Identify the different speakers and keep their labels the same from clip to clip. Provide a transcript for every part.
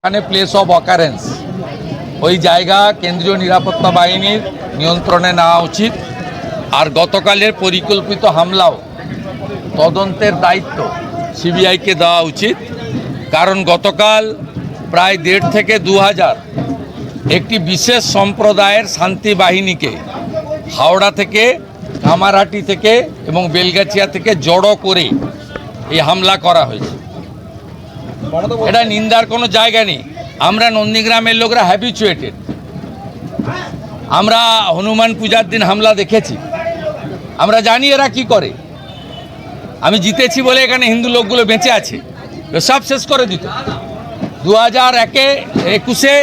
Speaker 1: এখানে place of occurrence ওই জায়গা কেন্দ্রীয় নিরাপত্তা বাহিনীর নিয়ন্ত্রণে নেওয়া উচিত। আর গতকালের পরিকল্পিত হামলাও তদন্তের দায়িত্ব সিবিআইকে দেওয়া উচিত, কারণ গতকাল প্রায় 1.5 থেকে 2,000 একটি বিশেষ সম্প্রদায়ের শান্তি বাহিনীকে হাওড়া থেকে, কামারহাটি থেকে এবং বেলগাছিয়া থেকে জড়ো করে এই হামলা করা হয়েছে। এটা নিন্দার কোনো জায়গা নেই। আমরা নন্দীগ্রামের লোকরা হ্যাবিচুয়েটেড। আমরা হনুমান পূজার দিন হামলা দেখেছি, আমরা জানি এরা কি করে। আমি জিতেছি বলে এখানে হিন্দু লোকগুলো বেঁচে আছে, সব শেষ করে দিত। 2021-এ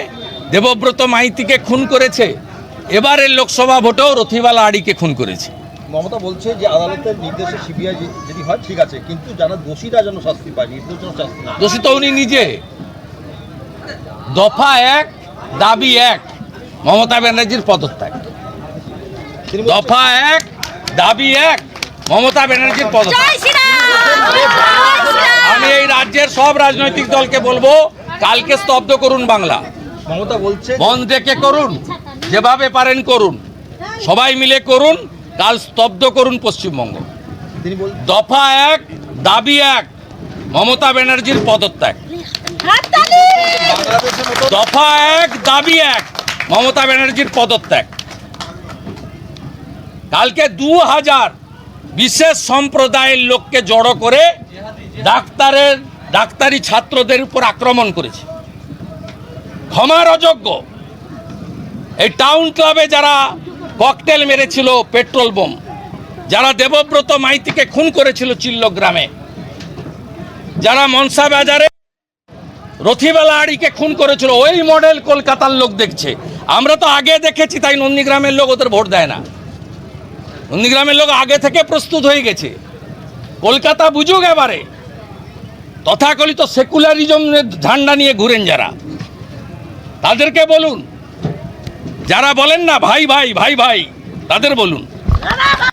Speaker 1: দেবব্রত মাইতিকে খুন করেছে, এবারের লোকসভা ভোটেও রথিবালা আড়িকে খুন করেছে।
Speaker 2: মমতা বলছে যে আদালতের নির্দেশে সিবিআই যদি হয় ঠিক আছে, কিন্তু যারা দোষীরা যেন শাস্তি পায়, নির্দোষ যেন শাস্তি না।
Speaker 1: দোষী তো উনি নিজে। দফা 1 দাবি 1 মমতা ব্যানার্জির পদত্যাগ। দফা 1 দাবি 1 মমতা ব্যানার্জির পদত্যাগ। আমি এই রাজ্যের সব রাজনৈতিক দলকে বলবো, কালকে স্তব্ধ করুন বাংলা।
Speaker 2: মমতা বলছে
Speaker 1: বন্ধ রেখে করুন, যেভাবে পারেন করুন, সবাই মিলে করুন, কাল স্তব্ধ করুন পশ্চিমবঙ্গ। দফা 1 দাবি 1 মমতা ব্যানার্জির পদত্যাগ। দফা 1 দাবি 1 মমতা ব্যানার্জির পদত্যাগ। কালকে 2,000 বিশেষ সম্প্রদায়ের লোককে জড়ো করে ডাক্তারি ছাত্রদের উপর আক্রমণ করেছে, ক্ষমার অযোগ্য। এই টাউন ক্লাবে যারা ককটেল মেরেছিল, পেট্রোল বোম, যারা দেবব্রত মাইতিকে খুন করেছিল চিল্ল গ্রামে, যারা মনসা বাজারে রথিবালা আড়িকে খুন করেছিল, ওই মডেল কলকাতার লোক দেখছে। আমরা তো আগে দেখেছি, তাই নন্দীগ্রামের লোক ওদের ভোট দেয় না। নন্দীগ্রামের লোক আগে থেকে প্রস্তুত হয়ে গেছে। কলকাতা বুঝুক এবারে। তথাকথিত সেকুলারিজমের ঝান্ডা নিয়ে ঘুরেন যারা, তাদেরকে বলুন। যারা বলেন না ভাই ভাই ভাই ভাই, তাদের বলুন।